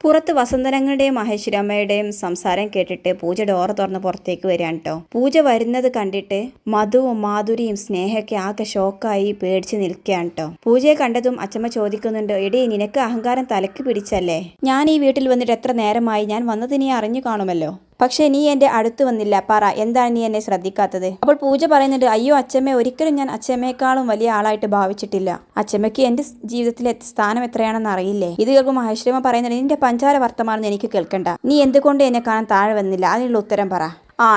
പുറത്ത് വസന്തനങ്ങളുടെയും മഹേശ്വരമ്മയുടെയും സംസാരം കേട്ടിട്ട് പൂജ ഡോറ് തുറന്ന് പുറത്തേക്ക് വരികയാണ് കേട്ടോ. പൂജ വരുന്നത് കണ്ടിട്ട് മധുവും മാധുരിയും സ്നേഹയൊക്കെ ആകെ ഷോക്കായി പേടിച്ച് നിൽക്കുകയാണ് കേട്ടോ. പൂജയെ കണ്ടതും അച്ചമ്മ ചോദിക്കുന്നുണ്ട്, എടീ നിനക്ക് അഹങ്കാരം തലക്ക് പിടിച്ചല്ലേ? ഞാൻ ഈ വീട്ടിൽ വന്നിട്ട് എത്ര നേരമായി? ഞാൻ വന്നത് നീ അറിഞ്ഞു കാണുമല്ലോ. പക്ഷേ നീ എൻ്റെ അടുത്ത് വന്നില്ല. പറ, എന്താണ് നീ എന്നെ ശ്രദ്ധിക്കാത്തത്? അപ്പോൾ പൂജ പറയുന്നുണ്ട്, അയ്യോ അച്ചമ്മ, ഒരിക്കലും ഞാൻ അച്ചമ്മയെക്കാളും വലിയ ആളായിട്ട് ഭാവിച്ചിട്ടില്ല. അച്ചമ്മയ്ക്ക് എൻ്റെ ജീവിതത്തിലെ സ്ഥാനം എത്രയാണെന്ന് അറിയില്ലേ? ഇത് കേൾക്കുമ്പോൾ മഹേശ്വരമ്മ പറയുന്നുണ്ട്, നിന്റെ പഞ്ചാര വർത്തമാനം എനിക്ക് കേൾക്കണ്ട. നീ എന്തുകൊണ്ട് എന്നെ കാണാൻ താഴെ വന്നില്ല? അതിനുള്ള ഉത്തരം പറ.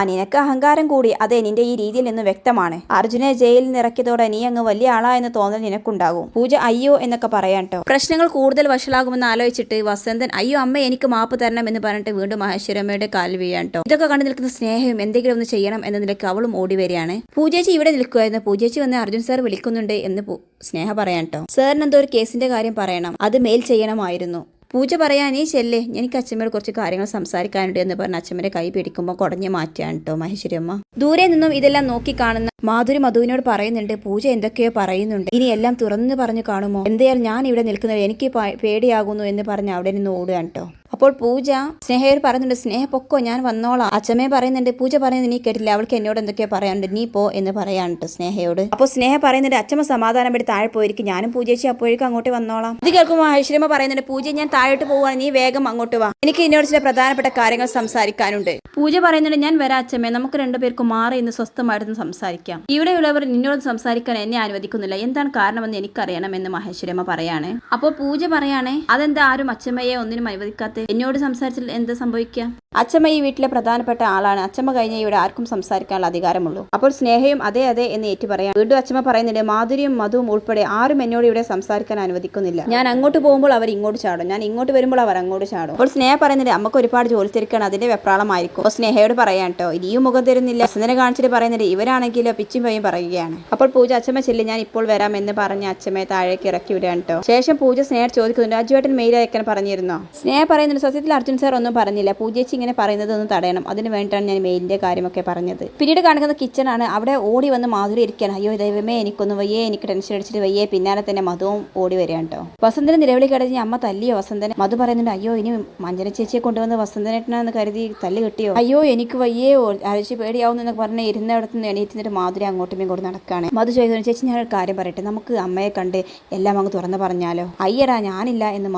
നിനക്ക് അഹങ്കാരം കൂടി. അതെ, നിന്റെ ഈ രീതിയിൽ നിന്ന് വ്യക്തമാണ്. അർജുനെ ജയിലിൽ നിറക്കിയതോടെ നീ അങ്ങ് വലിയ ആളായെന്ന് തോന്നൽ നിനക്കുണ്ടാകും. പൂജ അയ്യോ എന്നൊക്കെ പറയാട്ടോ. പ്രശ്നങ്ങൾ കൂടുതൽ വഷളാകുമെന്ന് ആലോചിച്ചിട്ട് വസന്തൻ അയ്യോ അമ്മ എനിക്ക് മാപ്പ് തരണം എന്ന് പറഞ്ഞിട്ട് വീണ്ടും മഹേശ്വരമ്മയുടെ കാലിൽ വീഴാട്ടോ. ഇതൊക്കെ കണ്ടു നിൽക്കുന്ന സ്നേഹയും എന്തെങ്കിലും ഒന്ന് ചെയ്യണം എന്ന നിലയ്ക്ക് അവളും ഓടി വരികയാണ്. പൂജേച്ചി ഇവിടെ നിൽക്കുമായിരുന്നു. പൂജേച്ചി വന്ന് അർജുൻ സാർ വിളിക്കുന്നുണ്ട് എന്ന് സ്നേഹ പറയാട്ടോ. സാറിന് എന്തോ ഒരു കേസിന്റെ കാര്യം പറയണം, അത് മെയിൽ ചെയ്യണമായിരുന്നു. പൂജ പറയാ, നീ ചെല്ലേ, എനിക്ക് അച്ഛമ്മയോട് കുറച്ച് കാര്യങ്ങൾ സംസാരിക്കാനുണ്ട് എന്ന് പറഞ്ഞ് അച്ഛമ്മയുടെ കൈ പിടിക്കുമ്പോൾ കുടഞ്ഞു മാറ്റാൻ കേട്ടോ മഹേശ്വരമ്മ. ദൂരെ നിന്നും ഇതെല്ലാം നോക്കി കാണുന്ന മാധുരി മധുവിനോട് പറയുന്നുണ്ട്, പൂജ എന്തൊക്കെയോ പറയുന്നുണ്ട്, ഇനി എല്ലാം തുറന്നു പറഞ്ഞു കാണുമോ? എന്തായാലും ഞാൻ ഇവിടെ നിൽക്കുന്നത് എനിക്ക് പേടിയാകുന്നു എന്ന് പറഞ്ഞ് അവിടെ നിന്ന് ഓടുകയാണ് കേട്ടോ. അപ്പോൾ പൂജ സ്നേഹയോട് പറയുന്നുണ്ട്, സ്നേഹ പൊക്കോ, ഞാൻ വന്നോളാം. അച്ഛമ്മയെ പറയുന്നുണ്ട്, പൂജ പറയുന്നത് നീ കേട്ടില്ല, അവൾക്ക് എന്നോട് എന്തൊക്കെയോ പറയാനുണ്ട്, നീ പോ എന്ന് പറയാൻ കേട്ടോ സ്നേഹയോട്. അപ്പോൾ സ്നേഹ പറയുന്നുണ്ട്, അച്ഛമ്മ സമാധാനം പെടി താഴെ പോയിരിക്കും, ഞാനും പൂജേച്ചി അപ്പോഴേക്കും അങ്ങോട്ട് വന്നോളാം. ഇത് കേൾക്കുമ്പോൾ മഹേശ്വരമ്മ പറയുന്നുണ്ട്, പൂജ ഞാൻ താഴോട്ട് പോവാണ്, നീ വേഗം അങ്ങോട്ട് വാ, എനിക്ക് എന്നോട് ചില പ്രധാനപ്പെട്ട കാര്യങ്ങൾ സംസാരിക്കാനുണ്ട്. പൂജ പറയുന്നുണ്ട്, ഞാൻ വരാം അച്ഛമ്മേ, നമുക്ക് രണ്ടുപേർക്കും മാറി ഇന്ന് സ്വസ്ഥമായിരുന്നു സംസാരിക്കാം. ഇവിടെയുള്ളവർ നിന്നോട് സംസാരിക്കാൻ എന്നെ അനുവദിക്കുന്നില്ല, എന്താണ് കാരണമെന്ന് എനിക്കറിയണം എന്ന് മഹേശ്വരമ്മ പറയാണ്. അപ്പോൾ പൂജ പറയാണ്, അതെന്താ ആരും അച്ഛമ്മയെ ഒന്നിനും അനുവദിക്കാത്ത? എന്നോട് സംസാരിച്ചാൽ എന്താ സംഭവിക്കുക? അച്ഛമ്മ ഈ വീട്ടിലെ പ്രധാനപ്പെട്ട ആളാണ്, അച്ഛമ്മ കഴിഞ്ഞ ഇവിടെ ആർക്കും സംസാരിക്കാനുള്ള അധികാരമുള്ളൂ. അപ്പോൾ സ്നേഹയും അതെ അതെ എന്ന് ഏറ്റു പറയാം. വീണ്ടും അച്ഛമ്മ പറയുന്നുണ്ട്, മാധുരിയും മധുവും ഉൾപ്പെടെ ആരും എന്നോട് ഇവിടെ സംസാരിക്കാൻ അനുവദിക്കുന്നില്ല. ഞാൻ അങ്ങോട്ട് പോകുമ്പോൾ അവർ ഇങ്ങോട്ട് ചാടും, ഞാൻ ഇങ്ങോട്ട് വരുമ്പോൾ അവർ അങ്ങോട്ട് ചാടും. അപ്പോൾ സ്നേഹ പറയുന്നുണ്ട്, അമ്മക്ക് ഒരുപാട് ജോലി തിരിക്കണം, അതിന്റെ വെപ്രാളമായിരിക്കും. അപ്പോൾ സ്നേഹയോട് പറയാൻ കേട്ടോ, ഇനിയും മുഖം തരുന്നില്ല. വസന്തനെ കാണിച്ചിട്ട് പറയുന്നുണ്ട്, ഇവരാണെങ്കിലോ പിച്ചും പയ്യും പറയുകയാണ്. അപ്പോൾ പൂജ അച്ഛമ്മ ചെല്ലി, ഞാൻ ഇപ്പോൾ വരാം എന്ന് പറഞ്ഞ് അച്ഛമ്മയെ താഴേക്ക് ഇറക്കി വിടുകയാണ് കേട്ടോ. ശേഷം പൂജ സ്നേഹ ചോദിക്കുന്നുണ്ട്, അജുവേട്ടൻ മെയിൽ അയക്കാൻ പറഞ്ഞിരുന്നോ? സ്നേഹ പറയുന്നുണ്ട്, സത്യത്തിൽ അർജുൻ സാർ ഒന്നും പറഞ്ഞില്ല, പൂജേച്ചി ഇങ്ങനെ പറയുന്നത് ഒന്ന് തടയണം, അതിന് വേണ്ടിയിട്ടാണ് ഞാൻ മെയിലിന്റെ കാര്യമൊക്കെ പറഞ്ഞത്. പിന്നീട് കാണിക്കുന്ന കിച്ചണാണ്. അവിടെ ഓടി വന്ന് മാധുരി ഇരിക്കുകയാണ്. അയ്യോ ദൈവമേ, എനിക്കൊന്നും വയ്യേ, എനിക്ക് ടെൻഷൻ അടിച്ചിട്ട് വയ്യേ. പിന്നാലെ തന്നെ മധുവും ഓടി വരികയാണ് കേട്ടോ. വസന്തന് നിലവിളി കിടഞ്ഞ് അമ്മ തല്ലിയോ വസന്തനെ? മധു പറയുന്നുണ്ട്, അയ്യോ ഇനി മഞ്ജന ചേച്ചിയെ കൊണ്ടുവന്ന് വസന്തനേട്ടനാന്ന് കരുതി തല്ല് കിട്ടിയോ? അയ്യോ എനിക്ക് വയ്യേ, അരച്ച് പേടിയാവുന്നു എന്നൊക്കെ പറഞ്ഞ് ഇരുന്നിടത്ത് നിന്ന് എണീറ്റിട്ട് മാധുരി അങ്ങോട്ടും ഇങ്ങോട്ടും നടക്കുകയാണ്. മധു ചോദിക്കുന്നു, ചേച്ചി ഞാനൊരു കാര്യം പറയട്ടെ, നമുക്ക് അമ്മയെ കണ്ട് എല്ലാം അങ്ങ് തുറന്ന് പറഞ്ഞാലോ? അയ്യടാ ഞാനില്ല എന്ന്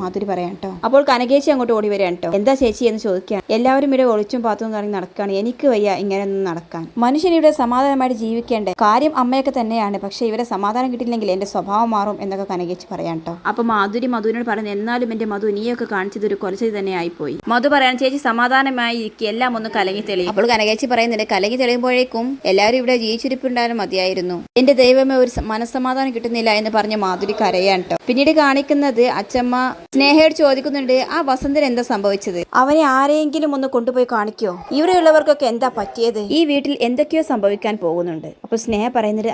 മാധുരി പറയാം കേട്ടോ. അപ്പോൾ കനകേച്ചി അങ്ങോട്ട് ഓടി വരികയാണ് കേട്ടോ. എന്താ ചേച്ചി എന്ന് ചോദിക്കുകയാണ്. എല്ലാവരും ഇവിടെ ഒളിച്ചും പാത്തും കറങ്ങി നടക്കുകയാണ്, എനിക്ക് വയ്യ ഇങ്ങനെയൊന്നും നടക്കാൻ. മനുഷ്യൻ ഇവിടെ സമാധാനമായിട്ട് ജീവിക്കേണ്ടേ? കാര്യം അമ്മയൊക്കെ തന്നെയാണ്, പക്ഷെ ഇവരെ സമാധാനം കിട്ടിയില്ലെങ്കിൽ എന്റെ സ്വഭാവം മാറും എന്നൊക്കെ കനകേച്ചി പറയാം കേട്ടോ. അപ്പൊ മാധുരി മധുവിനോട് പറയുന്നത്, എന്നാലും എന്റെ മധു നീയൊക്കെ കാണിച്ചത് ഒരു കൊലച്ചത് തന്നെ ആയിപ്പോയി. മധു പറയാൻ, ചേച്ചി സമാധാനമായി ഇരിക്കും, എല്ലാം ഒന്ന് കലങ്ങി തെളിയും. അപ്പോൾ കനകേച്ചി പറയുന്നുണ്ട്, കലങ്ങി തെളിയുമ്പോഴേക്കും എല്ലാവരും ഇവിടെ ജീവിച്ചിരിപ്പുണ്ടായാലും മതിയായിരുന്നു, എന്റെ ദൈവമേ ഒരു മനസ്സമാധാനം കിട്ടുന്നില്ല എന്ന് പറഞ്ഞ് മാധുരി കരയാണ് കേട്ടോ. പിന്നീട് കാണിക്കുന്നത് അച്ഛമ്മ സ്നേഹയോട് ചോദിക്കുന്നുണ്ട്, ആ വസന്തൻ എന്താ സംഭവിച്ചത്? അവനെ ആരെയെങ്കിലും ഒന്ന് കൊണ്ടുപോയി കാണിക്കോ? ഇവിടെയുള്ളവർക്കൊക്കെ എന്താ പറ്റിയത്? ഈ വീട്ടിൽ എന്തൊക്കെയോ സംഭവിക്കാൻ പോകുന്നുണ്ട്. അപ്പോൾ സ്നേഹ പറയുന്നത്,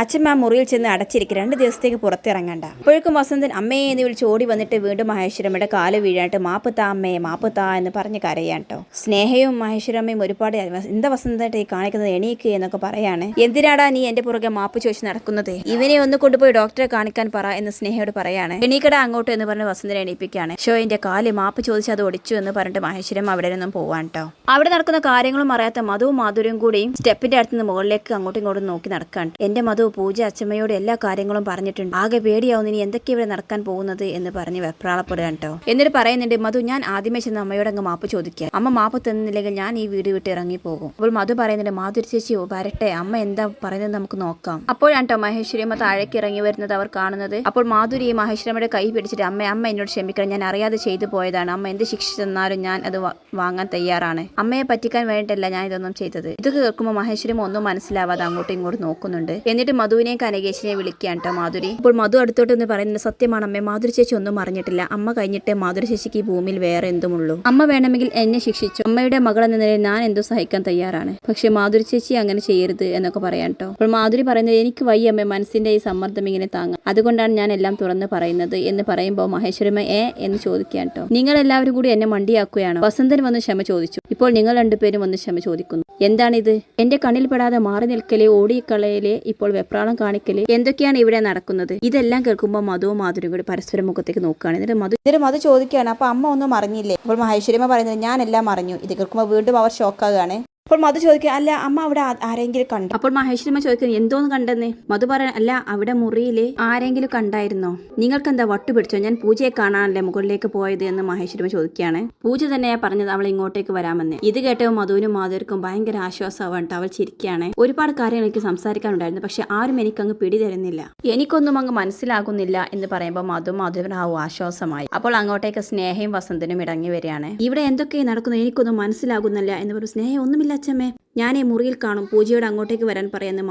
അച്ഛമ്മ ആ മുറിയിൽ ചെന്ന് അടച്ചിരിക്കും, 2 ദിവസത്തേക്ക് പുറത്തിറങ്ങണ്ട. അപ്പോഴേക്കും വസന്തൻ അമ്മയെ എന്ന് വിളിച്ച് ഓടി വന്നിട്ട് വീണ്ടും മഹേശ്വരമ്മയുടെ കാല് വീഴാണ്ട് മാപ്പ് താ അമ്മയെ, മാപ്പ് താ എന്ന് പറഞ്ഞ് കരയാൻ കേട്ടോ. സ്നേഹയും മഹേശ്വരമ്മയും ഒരുപാട് എന്താ വസന്തനായിട്ട് ഈ കാണിക്കുന്നത്, എണീക്ക് എന്നൊക്കെ പറയാണ്. എന്തിനാടാ നീ എന്റെ പുറകെ മാപ്പ് ചോദിച്ച് നടക്കുന്നത്? ഇവനെ ഒന്ന് കൊണ്ടുപോയി ഡോക്ടറെ കാണിക്കാൻ പറ എന്ന് സ്നേഹയോട് പറയാണ്. എണീക്കടാ അങ്ങോട്ട് എന്ന് പറഞ്ഞ് വസന്തനെ എണീപ്പിക്കുകയാണ്. എന്റെ കാല് മാപ്പ് ചോദിച്ച് അത് ഒടിച്ചു എന്ന് പറഞ്ഞിട്ട് മഹേശ്വരം അവിടെ നിന്നും പോവാൻ കേട്ടോ. അവിടെ നടക്കുന്ന കാര്യങ്ങളും അറിയാത്ത മധുവും മാധുര്യം കൂടിയും സ്റ്റെപ്പിന്റെ അടുത്ത് നിന്ന് മുകളിലേക്ക് അങ്ങോട്ടും ഇങ്ങോട്ടും നോക്കി നടക്കാൻ. എന്റെ മധു പൂജ അച്ഛമ്മയോട് എല്ലാ കാര്യങ്ങളും പറഞ്ഞിട്ടുണ്ട്, ആകെ പേടിയാവുന്ന ഇനി എന്തൊക്കെ ഇവിടെ നടക്കാൻ പോകുന്നത് എന്ന് പറഞ്ഞ് വെപ്രാളപ്പെടുകയാണ് കേട്ടോ. എന്നിട്ട് പറയുന്നുണ്ട്, മധു ഞാൻ ആദ്യമേ ചെന്ന് അമ്മയോട് അങ്ങ് മാപ്പ് ചോദിക്കുക, അമ്മ മാപ്പ് തന്നില്ലെങ്കിൽ ഞാൻ ഈ വീട് വിട്ട് ഇറങ്ങി പോകും. അപ്പോൾ മധു പറയുന്നുണ്ട്, മാധുരി ചേച്ചി വരട്ടെ, അമ്മ എന്താ പറയുന്നത് നമുക്ക് നോക്കാം. അപ്പോഴാണ് കേട്ടോ മഹേശ്വരിയമ്മ താഴേക്ക് ഇറങ്ങി വരുന്നത് അവർ കാണുന്നത്. അപ്പോൾ മാധുരി മഹേശ്വരമ്മയുടെ കൈ പിടിച്ചിട്ട്, അമ്മ എന്നോട് ക്ഷമിക്കണം, ഞാൻ അറിയാതെ ചെയ്തു പോയതാണ്, അമ്മ എന്ത് ശിക്ഷ തന്നാലും ഞാൻ അത് വാങ്ങാൻ തയ്യാറാണ്, അമ്മയെ പറ്റിക്കാൻ വേണ്ടിയിട്ടല്ല ഞാൻ ഇതൊന്നും ചെയ്തത്. ഇതൊക്കെ കേൾക്കുമ്പോൾ മഹേശ്വരം ഒന്നും മനസ്സിലാവാതെ അങ്ങോട്ടും ഇങ്ങോട്ടും നോക്കുന്നുണ്ട്. എന്നിട്ട് മധുവിനെയും കനകേശിനെയും വിളിക്കുകയാണ് കേട്ടോ മാധുരി. അപ്പോൾ മധു അടുത്തോട്ട് എന്ന് പറയുന്നത്, സത്യമാണ് അമ്മ, മാധുരി ചേച്ചി ഒന്നും അറിഞ്ഞിട്ടില്ല, അമ്മ കഴിഞ്ഞിട്ട് മാധുരി ചേച്ചിക്ക് ഈ ഭൂമിയിൽ വേറെ എന്തുമുള്ളൂ, അമ്മ വേണമെങ്കിൽ എന്നെ ശിക്ഷിച്ചു, അമ്മയുടെ മകൾ എന്ന നിലയിൽ ഞാൻ എന്തും സഹിക്കാൻ തയ്യാറാണ്, പക്ഷെ മാധുരി ചേച്ചി അങ്ങനെ ചെയ്യരുത് എന്നൊക്കെ പറയാം കേട്ടോ. അപ്പോൾ മാധുരി പറയുന്നത്, എനിക്ക് വയ്യ അമ്മ, മനസ്സിന്റെ ഈ സമ്മർദ്ദം ഇങ്ങനെ താങ്ങാം, അതുകൊണ്ടാണ് ഞാൻ എല്ലാം തുറന്ന് പറയുന്നത് എന്ന് പറയുമ്പോൾ മഹേശ്വരമ്മ എന്ന് ചോദിക്കുകയാണ് കേട്ടോ. നിങ്ങൾ എല്ലാവരും കൂടി എന്നെ മണ്ടിയാക്കുകയാണോ? വസന്തൻ വന്ന് ക്ഷമ ചോദിച്ചു. ഇപ്പോൾ നിങ്ങൾ രണ്ടുപേരും വന്ന് ക്ഷമ ചോദിക്കുന്നു. എന്താണിത്? എന്റെ കണ്ണിൽ പെടാതെ മാറി നിൽക്കലേ, ഓടിക്കളയിലെ, ഇപ്പോൾ വെപ്രാളം കാണിക്കലേ, എന്തൊക്കെയാണ് ഇവിടെ നടക്കുന്നത്? ഇതെല്ലാം കേൾക്കുമ്പോൾ മധുവും മാധുരിയും കൂടി പരസ്പരം മുഖത്തേക്ക് നോക്കുകയാണ്. എന്നിട്ട് മധു ചോദിക്കുകയാണ്, അപ്പൊ അമ്മ ഒന്നും അറിഞ്ഞില്ലേ? അപ്പോൾ മഹേശ്വരിയമ്മ പറയുന്നത്, ഞാനെല്ലാം അറിഞ്ഞു. ഇത് കേൾക്കുമ്പോൾ വീണ്ടും അവർ ഷോക്കാകുകയാണ്. അപ്പോൾ മധു ചോദിക്കുക, അല്ല അമ്മ അവിടെ ആരെങ്കിലും കണ്ടു? അപ്പോൾ മഹേശ്വരിയമ്മ ചോദിക്കുന്നത്, എന്തോന്ന് കണ്ടെന്ന്? മധു പറയാൻ, അല്ല അവിടെ മുറിയില് ആരെങ്കിലും കണ്ടായിരുന്നോ? നിങ്ങൾക്ക് എന്താ വട്ടുപിടിച്ചോ? ഞാൻ പൂജയെ കാണാനല്ലേ മുകളിലേക്ക് പോയത് എന്ന് മഹേശ്വരിയമ്മ ചോദിക്കുകയാണ്. പൂജ തന്നെയാ പറഞ്ഞത് അവൾ ഇങ്ങോട്ടേക്ക് വരാമെന്ന്. ഇത് കേട്ടപ്പോൾ മധുവിനും മാധുർക്കും ഭയങ്കര ആശ്വാസമാവട്ടെ. അവൾ ചിരിക്കുകയാണ്. ഒരുപാട് കാര്യങ്ങൾ എനിക്ക് സംസാരിക്കാനുണ്ടായിരുന്നു, പക്ഷെ ആരും എനിക്കങ്ങ് പിടി തരുന്നില്ല, എനിക്കൊന്നും അങ്ങ് മനസ്സിലാകുന്നില്ല എന്ന് പറയുമ്പോൾ മാധുവിന് ആശ്വാസമായി. അപ്പോൾ അങ്ങോട്ടേക്ക് സ്നേഹയും വസന്തനും ഇറങ്ങി വരികയാണ്. ഇവിടെ എന്തൊക്കെയാണ് നടക്കുന്നത്, എനിക്കൊന്നും മനസ്സിലാകുന്നില്ല എന്ന് പറഞ്ഞു. സ്നേഹം, ഒന്നുമില്ല അച്ഛമ്മേ, ഞാനേ മുറിയിൽ കാണും, പൂജയോട് അങ്ങോട്ടേക്ക് വരാൻ പറയുന്ന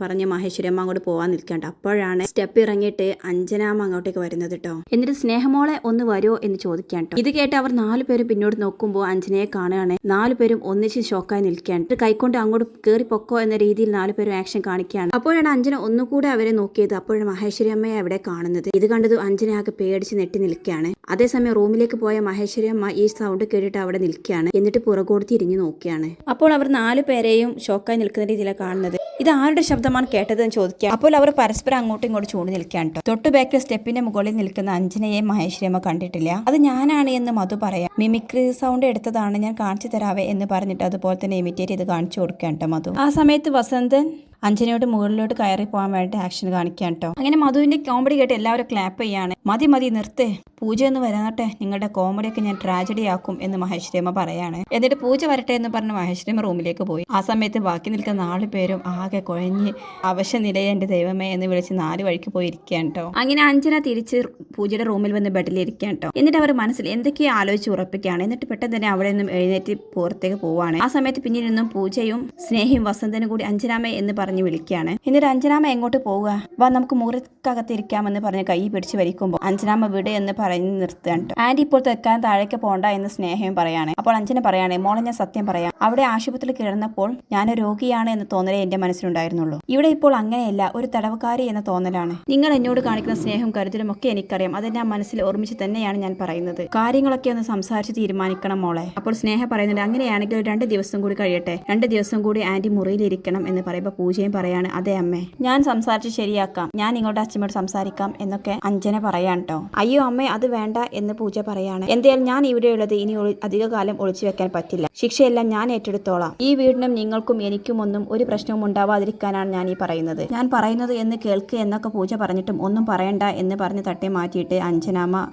പറഞ്ഞ് മഹേശ്വരിയമ്മ അങ്ങോട്ട് പോവാൻ നിൽക്കണ്ട. അപ്പോഴാണ് സ്റ്റെപ്പ് ഇറങ്ങിയിട്ട് അഞ്ജനാമ്മ അങ്ങോട്ടേക്ക് വരുന്നത് കേട്ടോ. എന്നിട്ട് സ്നേഹമോളെ ഒന്ന് വരുമോ എന്ന് ചോദിക്കാൻ കേട്ടോ. ഇത് കേട്ട് അവർ 4 പേരും പിന്നോട്ട് നോക്കുമ്പോൾ അഞ്ജനയെ കാണുകയാണ്. 4 പേരും ഒന്നിച്ച് ഷോക്കായി നിൽക്കുകയാണ്. കൈക്കൊണ്ട് അങ്ങോട്ട് കയറി പൊക്കോ എന്ന രീതിയിൽ 4 പേരും ആക്ഷൻ കാണിക്കുകയാണ്. അപ്പോഴാണ് അഞ്ജന ഒന്നുകൂടെ അവരെ നോക്കിയത്. അപ്പോഴാണ് മഹേശ്വരിയമ്മയെ അവിടെ കാണുന്നത്. ഇത് കണ്ടത് അഞ്ജന ആകെ പേടിച്ച് നെട്ടി നിൽക്കുകയാണ്. അതേസമയം റൂമിലേക്ക് പോയ മഹേശ്വരിയമ്മ ഈ സൗണ്ട് കേട്ടിട്ട് അവിടെ നിൽക്കുകയാണ്. എന്നിട്ട് പുറകോട്ട് തിരിഞ്ഞു നോക്കിയാണ്. അപ്പോൾ അവർ 4 പേരെയും ഷോക്കായി നിൽക്കുന്ന രീതിയിലാണ് കാണുന്നത്. ഇത് ആരുടെ ശബ്ദമാണ് കേട്ടതെന്ന് ചോദിക്കുക. അപ്പോൾ അവർ പരസ്പരം അങ്ങോട്ടും ഇങ്ങോട്ടും ചൂണ്ടി നിൽക്കാൻ കേട്ടോ. തൊട്ടു ബാക്കിൽ സ്റ്റെപ്പിന്റെ മുകളിൽ നിൽക്കുന്ന അഞ്ജനയെ മഹേശ്വരിയമ്മ കണ്ടിട്ടില്ല. അത് ഞാനാണ് എന്ന് മധു പറയാം. മിമിക്രി സൗണ്ട് എടുത്തതാണ്, ഞാൻ കാണിച്ചു തരാവേ എന്ന് പറഞ്ഞിട്ട് അതുപോലെ തന്നെ ഇമിറ്റേറ്റ് ചെയ്ത് കാണിച്ചു കൊടുക്കാൻ കേട്ടോ മധു. ആ സമയത്ത് വസന്തൻ അഞ്ജനയോട് മുകളിലോട്ട് കയറി പോകാൻ വേണ്ടി ആക്ഷൻ കാണിക്കാൻ കേട്ടോ. അങ്ങനെ മധുവിന്റെ കോമഡി കേട്ട് എല്ലാവരും ക്ലാപ്പ് ചെയ്യാണ്. മതി നിർത്ത്, പൂജ എന്ന് വരാനട്ടെ, നിങ്ങളുടെ കോമഡിയൊക്കെ ഞാൻ ട്രാജഡി ആക്കും എന്ന് മഹേശ്വരിയമ്മ പറയാണ്. എന്നിട്ട് പൂജ വരട്ടെ എന്ന് പറഞ്ഞ് മഹേശ്വരിയമ്മ റൂമിലേക്ക് പോയി. ആ സമയത്ത് ബാക്കി നിൽക്കുന്ന 4 പേരും ആകെ കുഴഞ്ഞ് അവശ നിലയെ എന്റെ ദൈവമേ എന്ന് വിളിച്ച് 4 വഴിക്ക് പോയിരിക്കാൻ കേട്ടോ. അങ്ങനെ അഞ്ജന തിരിച്ച് പൂജയുടെ റൂമിൽ വന്ന് ബെഡിലിരിക്കാൻ കേട്ടോ. എന്നിട്ട് അവർ മനസ്സിൽ എന്തൊക്കെയോ ആലോചിച്ച് ഉറപ്പിക്കുകയാണ്. എന്നിട്ട് പെട്ടെന്ന് തന്നെ അവിടെ നിന്നും എഴുന്നേറ്റ് പുറത്തേക്ക് പോവാണ്. ആ സമയത്ത് പിന്നിൽ നിന്നും പൂജയും സ്നേഹയും വസന്തനും കൂടി അഞ്ജനാമ എന്ന് പറഞ്ഞ് വിളിക്കുകയാണ്. എന്നിട്ട് അഞ്ജനാമ എങ്ങോട്ട് പോവുക? വാ നമുക്ക് മുറിക്കകത്തിരിക്കാമെന്ന് പറഞ്ഞ് കൈ പിടിച്ച് വലിക്കുമ്പോൾ അഞ്ജനാമ വിട് എന്ന് പറഞ്ഞ് നിർത്തുകയാണ്. ആന്റി ഇപ്പോൾ തെക്കാൻ താഴേക്ക് പോണ്ട എന്ന് സ്നേഹയും പറയാണ്. അപ്പോൾ അഞ്ജന പറയാണ്, മോളെ ഞാൻ സത്യം പറയാം, അവിടെ ആശുപത്രിയിൽ കിടന്നപ്പോൾ ഞാൻ രോഗിയാണ് എന്ന തോന്നലേ എന്റെ മനസ്സിലുണ്ടായിരുന്നുള്ളൂ. ഇവിടെ ഇപ്പോൾ അങ്ങനെയല്ല, ഒരു തടവുകാരി എന്ന തോന്നലാണ്. നിങ്ങൾ എന്നോട് കാണിക്കുന്ന സ്നേഹവും കരുതലും ഒക്കെ എനിക്കറിയാം, അതെന്നെ മനസ്സിൽ ഓർമ്മിച്ച് തന്നെയാണ് ഞാൻ പറയുന്നത്. കാര്യങ്ങളൊക്കെ ഒന്ന് സംസാരിച്ച് തീരുമാനിക്കണം മോളെ. അപ്പോൾ സ്നേഹ പറയുന്നുണ്ട്, അങ്ങനെയാണെങ്കിൽ 2 ദിവസം കൂടി കഴിയട്ടെ, 2 ദിവസം കൂടി ആന്റി മുറിയിലിരിക്കണം എന്ന് പറയുമ്പോൾ പൂജയും പറയാണ്, അതെ അമ്മേ, ഞാൻ സംസാരിച്ച് ശരിയാക്കാം, ഞാൻ നിങ്ങളുടെ അച്ഛനോട് സംസാരിക്കാം എന്നൊക്കെ അഞ്ജന പറയാൻ കേട്ടോ. അയ്യോ അമ്മേ, അത് വേണ്ട എന്ന് പൂജ പറയാണ്. എന്തായാലും ഞാൻ ഇവിടെയുള്ളത് ഇനി അധികകാലം ഒളിച്ചു വെക്കാൻ പറ്റില്ല, ശിക്ഷയെല്ലാം ഞാൻ ഏറ്റെടുത്തോളാം. ഈ വീടിനും നിങ്ങൾക്കും എനിക്കും ഒന്നും ഒരു പ്രശ്നവും ഉണ്ടാവാതിരിക്കാനാണ് ഞാൻ ഈ പറയുന്നത്. ഞാൻ പറയുന്നത് എന്ന് കേൾക്ക് എന്നൊക്കെ പൂജ പറഞ്ഞിട്ടും ഒന്നും പറയണ്ട എന്ന് പറഞ്ഞ് തട്ടി മാറ്റിയിട്ട് അഞ്ജനാമ്മ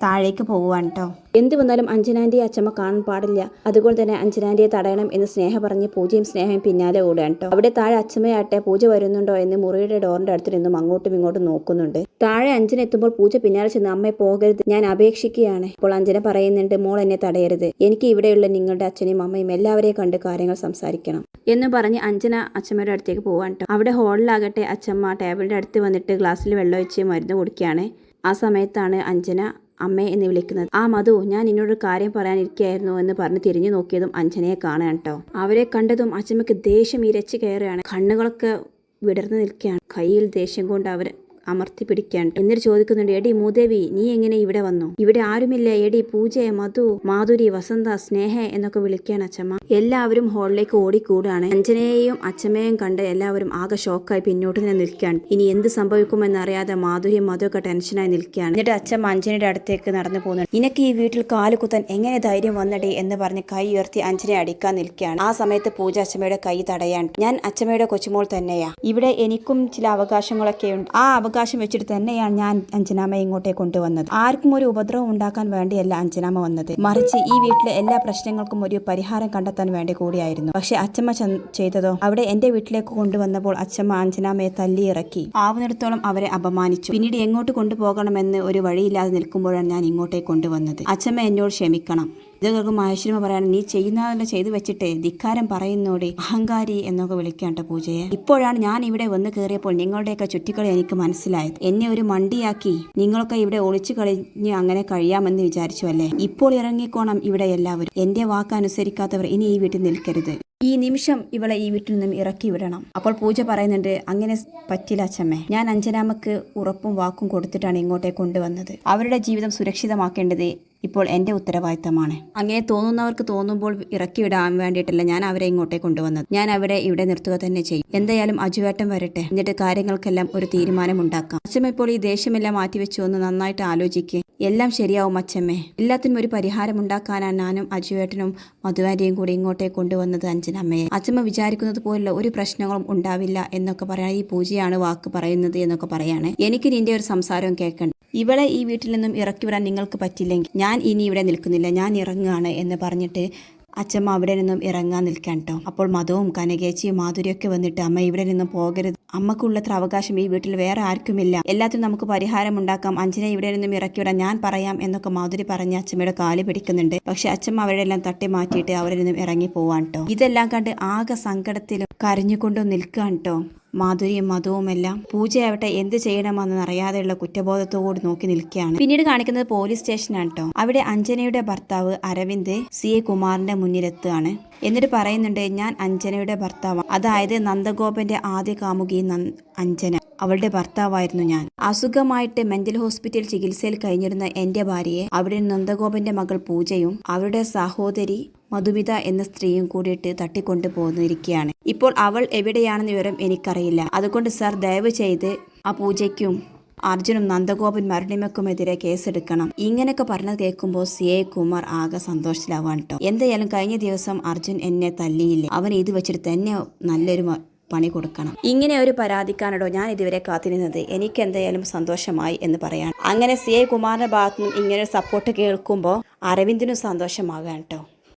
താഴേക്ക് പോകുവാണ് കേട്ടോ. എന്ത് വന്നാലും അഞ്ജനാന്റിയെ അച്ഛമ്മ കാണാൻ പാടില്ല, അതുകൊണ്ട് തന്നെ അഞ്ജനാന്റിയെ തടയണം എന്ന് സ്നേഹ പറഞ്ഞ് പൂജയും സ്നേഹയും പിന്നാലെ ഓടുകയാണ് കേട്ടോ. അവിടെ താഴെ അച്ഛമ്മയാട്ടെ പൂജ വരുന്നുണ്ടോ എന്ന് മുറിയുടെ ഡോറിന്റെ അടുത്ത് നിന്നും അങ്ങോട്ടും ഇങ്ങോട്ടും നോക്കുന്നുണ്ട്. താഴെ അഞ്ജന എത്തുമ്പോൾ പൂജ പിന്നാലെ ചെന്ന്, അമ്മയെ പോകരുത്, ഞാൻ അപേക്ഷിക്കുകയാണ്. അപ്പോൾ അഞ്ജന പറയുന്നുണ്ട്, മോൾ എന്നെ തടയരുത്, എനിക്ക് ഇവിടെയുള്ള നിങ്ങളുടെ അച്ഛനെയും അമ്മയും എല്ലാവരെയും കണ്ട് കാര്യങ്ങൾ സംസാരിക്കണം എന്ന് പറഞ്ഞ് അഞ്ജന അച്ഛമ്മയുടെ അടുത്തേക്ക് പോവാൻ കേട്ടോ. അവിടെ ഹാളിലാകട്ടെ അച്ഛമ്മ ടേബിളിന്റെ അടുത്ത് വന്നിട്ട് ഗ്ലാസ്സിൽ വെള്ളം ഒഴിച്ച് മരുന്ന് കുടിക്കുകയാണ്. ആ സമയത്താണ് അഞ്ജന അമ്മേ എന്ന് വിളിക്കുന്നത്. ആ മധു, ഞാൻ നിന്നോടൊരു കാര്യം പറയാനിരിക്കുകയായിരുന്നു എന്ന് പറഞ്ഞ് തിരിഞ്ഞു നോക്കിയതും അഞ്ജനയെ കാണാൻ കേട്ടോ. അവരെ കണ്ടതും അച്ഛമ്മക്ക് ദേഷ്യം ഇരച്ച് കയറുകയാണ്. കണ്ണുകളൊക്കെ വിടർന്നു നിൽക്കുകയാണ്. കയ്യിൽ ദേഷ്യം കൊണ്ട് അവർ അമർത്തി പിടിക്കാൻ. എന്നിട്ട് ചോദിക്കുന്നുണ്ട്, എടി മൂദേവി, നീ എങ്ങനെ ഇവിടെ വന്നു? ഇവിടെ ആരുമില്ല. എടി പൂജ, മധു, മാധുരി, വസന്ത, സ്നേഹ എന്നൊക്കെ വിളിക്കാൻ അച്ഛമ്മ. എല്ലാവരും ഹാളിലേക്ക് ഓടിക്കൂടാണ്. അഞ്ജനയെയും അച്ഛമ്മയെയും കണ്ട് എല്ലാവരും ആകെ ഷോക്കായി പിന്നോട്ട് തന്നെ നിൽക്കാൻ. ഇനി എന്ത് സംഭവിക്കുമെന്നറിയാതെ മാധുരിയും മധുവൊക്കെ ടെൻഷനായി നിൽക്കുകയാണ്. എന്നിട്ട് അച്ഛമ്മ അഞ്ജനയുടെ അടുത്തേക്ക് നടന്നു പോകുന്നു. നിനക്ക് ഈ വീട്ടിൽ കാലുകുത്താൻ എങ്ങനെ ധൈര്യം വന്നടി എന്ന് പറഞ്ഞ് കൈ ഉയർത്തി അഞ്ജനയെ അടിക്കാൻ നിൽക്കുകയാണ്. ആ സമയത്ത് പൂജ അച്ഛമ്മയുടെ കൈ തടയാൻ, ഞാൻ അച്ഛമ്മയുടെ കൊച്ചുമോൾ തന്നെയാ, ഇവിടെ എനിക്കും ചില അവകാശങ്ങളൊക്കെ ഉണ്ട്, ആ അവകാശം വെച്ചിട്ട് തന്നെയാണ് ഞാൻ അഞ്ജനാമ്മയെ ഇങ്ങോട്ടേ കൊണ്ടുവന്നത്. ആർക്കും ഒരു ഉപദ്രവം ഉണ്ടാക്കാൻ വേണ്ടിയല്ല അഞ്ജനാമ്മ വന്നത്, മറിച്ച് ഈ വീട്ടിലെ എല്ലാ പ്രശ്നങ്ങൾക്കും ഒരു പരിഹാരം കണ്ടെത്താൻ വേണ്ടി കൂടിയായിരുന്നു. പക്ഷെ അച്ഛമ്മ ചെയ്തതോ, അവിടെ എന്റെ വീട്ടിലേക്ക് കൊണ്ടുവന്നപ്പോൾ അച്ഛമ്മ അഞ്ജനാമ്മയെ തല്ലിയിറക്കി, ആവുന്നിടത്തോളം അവരെ അപമാനിച്ചു. പിന്നീട് എങ്ങോട്ട് കൊണ്ടുപോകണമെന്ന് ഒരു വഴിയില്ലാതെ നിൽക്കുമ്പോഴാണ് ഞാൻ ഇങ്ങോട്ടേക്ക് കൊണ്ടുവന്നത്. അച്ഛമ്മ എന്നോട് ക്ഷമിക്കണം. ഇത് കേൾക്കും മഹേശ്വരിയമ്മ പറയാണ്, നീ ചെയ്യുന്നതല്ല ചെയ്തു വെച്ചിട്ട് ധിക്കാരം പറയുന്നോടെ അഹങ്കാരി എന്നൊക്കെ വിളിക്കാണ്ട പൂജയെ. ഇപ്പോഴാണ് ഞാൻ ഇവിടെ വന്ന് കയറിയപ്പോൾ നിങ്ങളുടെയൊക്കെ ചുറ്റിക്കളി എനിക്ക് മനസ്സിലായത്. എന്നെ ഒരു മണ്ടിയാക്കി നിങ്ങളൊക്കെ ഇവിടെ ഒളിച്ചു കളിഞ്ഞ് അങ്ങനെ കഴിയാമെന്ന് വിചാരിച്ചു അല്ലേ? ഇപ്പോൾ ഇറങ്ങിക്കോണം ഇവിടെ എല്ലാവരും. എന്റെ വാക്ക് അനുസരിക്കാത്തവർ ഇനി ഈ വീട്ടിൽ നിൽക്കരുത്. ഈ നിമിഷം ഇവളെ ഈ വീട്ടിൽ നിന്നും ഇറക്കി വിടണം. അപ്പോൾ പൂജ പറയുന്നുണ്ട്, അങ്ങനെ പറ്റില്ല അച്ഛമ്മേ, ഞാൻ അഞ്ജനാമ്മക്ക് ഉറപ്പും വാക്കും കൊടുത്തിട്ടാണ് ഇങ്ങോട്ടേക്ക് കൊണ്ടുവന്നത്. അവരുടെ ജീവിതം സുരക്ഷിതമാക്കേണ്ടത് ഇപ്പോൾ എൻ്റെ ഉത്തരവാദിത്തമാണ്. അങ്ങനെ തോന്നുന്നവർക്ക് തോന്നുമ്പോൾ ഇറക്കി വിടാൻ വേണ്ടിയിട്ടല്ല ഞാൻ അവരെ ഇങ്ങോട്ടേ കൊണ്ടുവന്നത്. ഞാൻ അവരെ ഇവിടെ നിർത്തുക തന്നെ ചെയ്യും. എന്തായാലും അജുവേട്ടൻ വരട്ടെ, എന്നിട്ട് കാര്യങ്ങൾക്കെല്ലാം ഒരു തീരുമാനമുണ്ടാക്കാം. അച്ഛമ്മ ഇപ്പോൾ ഈ ദേഷ്യമെല്ലാം മാറ്റിവെച്ചു ഒന്ന് നന്നായിട്ട് ആലോചിക്കുക. എല്ലാം ശരിയാവും അച്ഛമ്മേ. എല്ലാത്തിനും ഒരു പരിഹാരം ഉണ്ടാക്കാനാണ് ഞാനും അജുവേട്ടനും മധുവാൻ്റെയും കൂടി ഇങ്ങോട്ടേ കൊണ്ടുവന്നത് അഞ്ജനമ്മയെ. അച്ഛമ്മ വിചാരിക്കുന്നത് പോലുള്ള ഒരു പ്രശ്നങ്ങളും ഉണ്ടാവില്ല എന്നൊക്കെ പറയാൻ ഈ പൂജയാണ് വാക്ക് പറയുന്നത് എന്നൊക്കെ പറയാണ്. എനിക്ക് നിന്റെ ഒരു സംസാരവും കേൾക്കണ്ട. ഇവളെ ഈ വീട്ടിൽ നിന്നും ഇറക്കി വിടാൻ നിങ്ങൾക്ക് പറ്റില്ലെങ്കിൽ ഞാൻ ഇനി ഇവിടെ നിൽക്കുന്നില്ല, ഞാൻ ഇറങ്ങുകയാണ് എന്ന് പറഞ്ഞിട്ട് അച്ഛമ്മ അവിടെ നിന്നും ഇറങ്ങാൻ നിൽക്കാൻ കേട്ടോ. അപ്പോൾ മധുവും കനകേച്ചിയും മാധുരിയൊക്കെ വന്നിട്ട് അമ്മ ഇവിടെ നിന്നും പോകരുത്, അമ്മക്കുള്ളത്ര അവകാശം ഈ വീട്ടിൽ വേറെ ആർക്കുമില്ല, എല്ലാത്തിനും നമുക്ക് പരിഹാരം ഉണ്ടാക്കാം, അഞ്ജനെ ഇവിടെ നിന്നും ഇറക്കി വിടാൻ ഞാൻ പറയാം എന്നൊക്കെ മാധുരി പറഞ്ഞ് അച്ഛമ്മയുടെ കാല് പിടിക്കുന്നുണ്ട്. പക്ഷെ അച്ഛമ്മ അവരുടെ എല്ലാം തട്ടി മാറ്റിയിട്ട് അവരിൽ നിന്നും ഇറങ്ങി പോവാൻ കേട്ടോ. ഇതെല്ലാം കണ്ട് ആകെ സങ്കടത്തിലും കരഞ്ഞുകൊണ്ടും നിൽക്കാൻ കേട്ടോ മാധുരിയും മധുവുമെല്ലാം. പൂജയാവട്ടെ എന്ത് ചെയ്യണമെന്ന് അറിയാതെയുള്ള കുറ്റബോധത്തോട് നോക്കി നിൽക്കുകയാണ്. പിന്നീട് കാണിക്കുന്നത് പോലീസ് സ്റ്റേഷനാണ് കേട്ടോ. അവിടെ അഞ്ജനയുടെ ഭർത്താവ് അരവിന്ദ് CA കുമാറിന്റെ മുന്നിലെത്തുകയാണ്. എന്നിട്ട് പറയുന്നുണ്ട്, ഞാൻ അഞ്ജനയുടെ ഭർത്താവ്, അതായത് നന്ദഗോപന്റെ ആദ്യ കാമുകി അഞ്ജന, അവളുടെ ഭർത്താവായിരുന്നു ഞാൻ. അസുഖമായിട്ട് മെന്റൽ ഹോസ്പിറ്റൽ ചികിത്സയിൽ കഴിഞ്ഞിരുന്ന എന്റെ ഭാര്യയെ അവിടെ നന്ദഗോപന്റെ മകൾ പൂജയും അവരുടെ സഹോദരി മധുമിത എന്ന സ്ത്രീയും കൂടിയിട്ട് തട്ടിക്കൊണ്ടു പോന്നിരിക്കുകയാണ്. ഇപ്പോൾ അവൾ എവിടെയാണെന്ന് വിവരം എനിക്കറിയില്ല. അതുകൊണ്ട് സർ ദയവ് ചെയ്ത് ആ പൂജയ്ക്കും അർജുനും നന്ദഗോപൻ മരുണിമക്കുമെതിരെ കേസെടുക്കണം. ഇങ്ങനെയൊക്കെ പറഞ്ഞത് കേൾക്കുമ്പോൾ CA കുമാർ ആകെ സന്തോഷത്തിലാവാൻ കേട്ടോ. എന്തായാലും കഴിഞ്ഞ ദിവസം അർജുൻ എന്നെ തല്ലിയില്ലേ, അവൻ ഇത് വെച്ചിട്ട് തന്നെ നല്ലൊരു പണി കൊടുക്കണം. ഇങ്ങനെ ഒരു പരാതിക്കാനോടോ ഞാൻ ഇതുവരെ കാത്തിരുന്നത്, എനിക്ക് എന്തായാലും സന്തോഷമായി എന്ന് പറയാണ്. അങ്ങനെ CA കുമാറിന്റെ ഭാഗത്തുനിന്നും ഇങ്ങനെ ഒരു സപ്പോർട്ട് കേൾക്കുമ്പോൾ അരവിന്ദിനും സന്തോഷമാകാൻ കേട്ടോ.